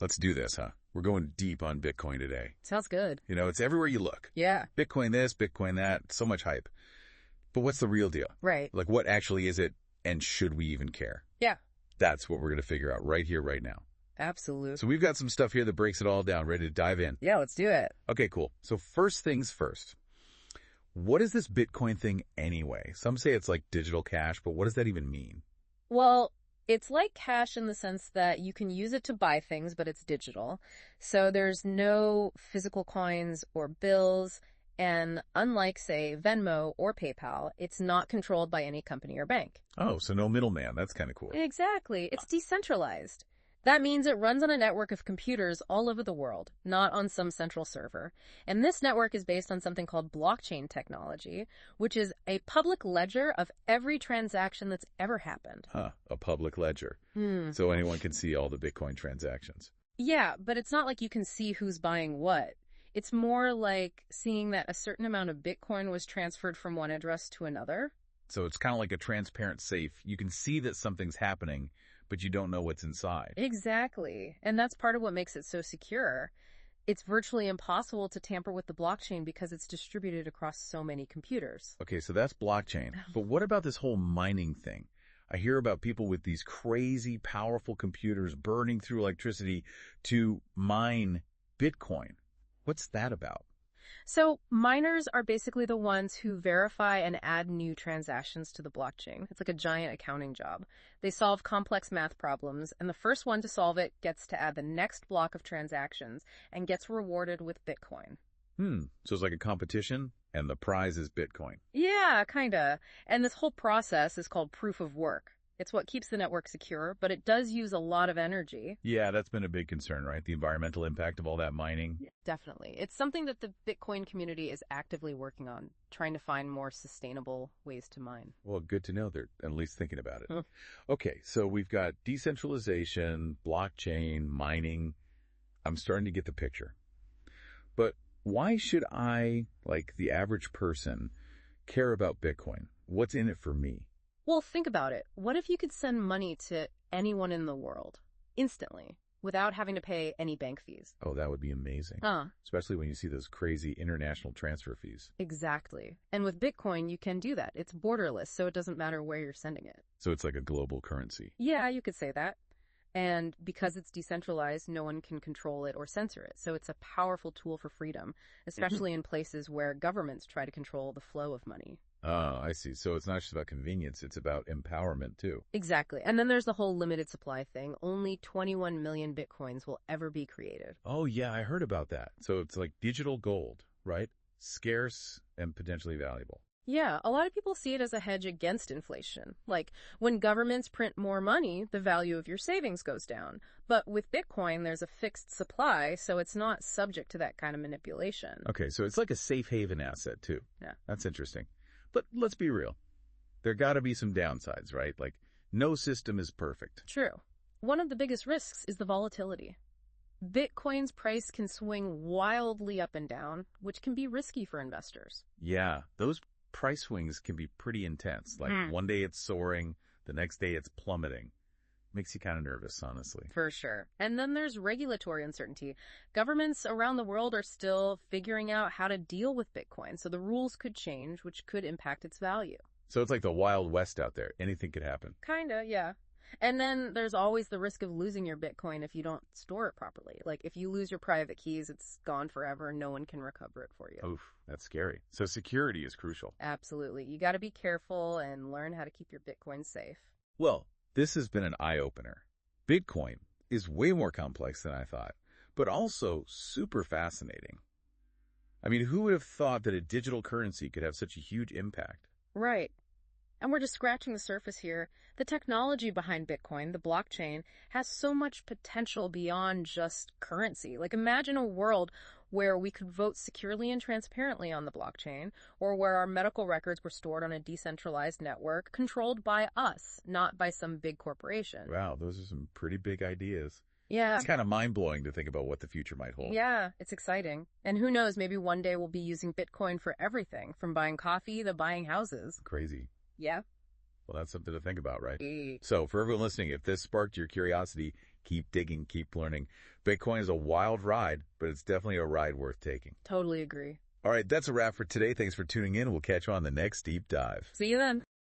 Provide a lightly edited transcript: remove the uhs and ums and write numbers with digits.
Let's do this, huh? We're going deep on Bitcoin today. Sounds good. You know, it's everywhere you look. Yeah. Bitcoin this, Bitcoin that, so much hype. But what's the real deal? Right. Like, what actually is it, and should we even care? Yeah. That's what we're going to figure out right here, right now. Absolutely. So we've got some stuff here that breaks it all down, ready to dive in. Yeah, let's do it. Okay, cool. So first things first. What is this Bitcoin thing anyway? Some say it's like digital cash, but what does that even mean? Well, it's like cash in the sense that you can use it to buy things, but it's digital. So there's no physical coins or bills. And unlike, say, Venmo or PayPal, it's not controlled by any company or bank. Oh, so no middleman. That's kind of cool. Exactly. It's decentralized. That means it runs on a network of computers all over the world, not on some central server. And this network is based on something called blockchain technology, which is a public ledger of every transaction that's ever happened. Huh, a public ledger. So anyone can see all the Bitcoin transactions. Yeah, but it's not like you can see who's buying what. It's more like seeing that a certain amount of Bitcoin was transferred from one address to another. So it's kind of like a transparent safe. You can see that something's happening, but you don't know what's inside. Exactly. And that's part of what makes it so secure. It's virtually impossible to tamper with the blockchain because it's distributed across so many computers. Okay, so that's blockchain. But what about this whole mining thing? I hear about people with these crazy, powerful computers burning through electricity to mine Bitcoin. What's that about? So miners are basically the ones who verify and add new transactions to the blockchain. It's like a giant accounting job. They solve complex math problems, and the first one to solve it gets to add the next block of transactions and gets rewarded with Bitcoin. So it's like a competition, and the prize is Bitcoin. Yeah, kinda. And this whole process is called proof of work. It's what keeps the network secure, but it does use a lot of energy. Yeah, that's been a big concern, right? The environmental impact of all that mining. Definitely. It's something that the Bitcoin community is actively working on, trying to find more sustainable ways to mine. Well, good to know they're at least thinking about it. Okay, so we've got decentralization, blockchain, mining. I'm starting to get the picture. But why should I, like the average person, care about Bitcoin? What's in it for me? Well, think about it. What if you could send money to anyone in the world instantly without having to pay any bank fees? Oh, that would be amazing. Especially when you see those crazy international transfer fees. Exactly. And with Bitcoin, you can do that. It's borderless, so it doesn't matter where you're sending it. So it's like a global currency. Yeah, you could say that. And because it's decentralized, no one can control it or censor it. So it's a powerful tool for freedom, especially in places where governments try to control the flow of money. Oh, I see. So it's not just about convenience, it's about empowerment too. Exactly. And then there's the whole limited supply thing. Only 21 million Bitcoins will ever be created. Oh, yeah, I heard about that. So it's like digital gold, right? Scarce and potentially valuable. Yeah, a lot of people see it as a hedge against inflation. Like, when governments print more money, the value of your savings goes down. But with Bitcoin, there's a fixed supply, so it's not subject to that kind of manipulation. Okay, so it's like a safe haven asset too. Yeah. That's interesting. But let's be real. There gotta be some downsides, right? Like, no system is perfect. True. One of the biggest risks is the volatility. Bitcoin's price can swing wildly up and down, which can be risky for investors. Yeah, those price swings can be pretty intense. Like, one day it's soaring, the next day it's plummeting. Makes you kind of nervous, honestly. For sure. And then there's regulatory uncertainty. Governments around the world are still figuring out how to deal with Bitcoin, so the rules could change, which could impact its value. So it's like the Wild West out there. Anything could happen. Kinda, yeah. And then there's always the risk of losing your Bitcoin if you don't store it properly. Like, if you lose your private keys, it's gone forever and no one can recover it for you. Oof, that's scary. So security is crucial. Absolutely. You gotta be careful and learn how to keep your Bitcoin safe. Well, this has been an eye-opener. Bitcoin is way more complex than I thought, but also super fascinating. I mean, who would have thought that a digital currency could have such a huge impact? Right. And we're just scratching the surface here. The technology behind Bitcoin, the blockchain, has so much potential beyond just currency. Like, imagine a world where we could vote securely and transparently on the blockchain, or where our medical records were stored on a decentralized network controlled by us, not by some big corporation. Wow, those are some pretty big ideas. Yeah. It's kind of mind-blowing to think about what the future might hold. Yeah, it's exciting. And who knows, maybe one day we'll be using Bitcoin for everything, from buying coffee to buying houses. Crazy. Yeah. Well, that's something to think about, right? Mm. So for everyone listening, if this sparked your curiosity, keep digging, keep learning. Bitcoin is a wild ride, but it's definitely a ride worth taking. Totally agree. All right, that's a wrap for today. Thanks for tuning in. We'll catch you on the next deep dive. See you then.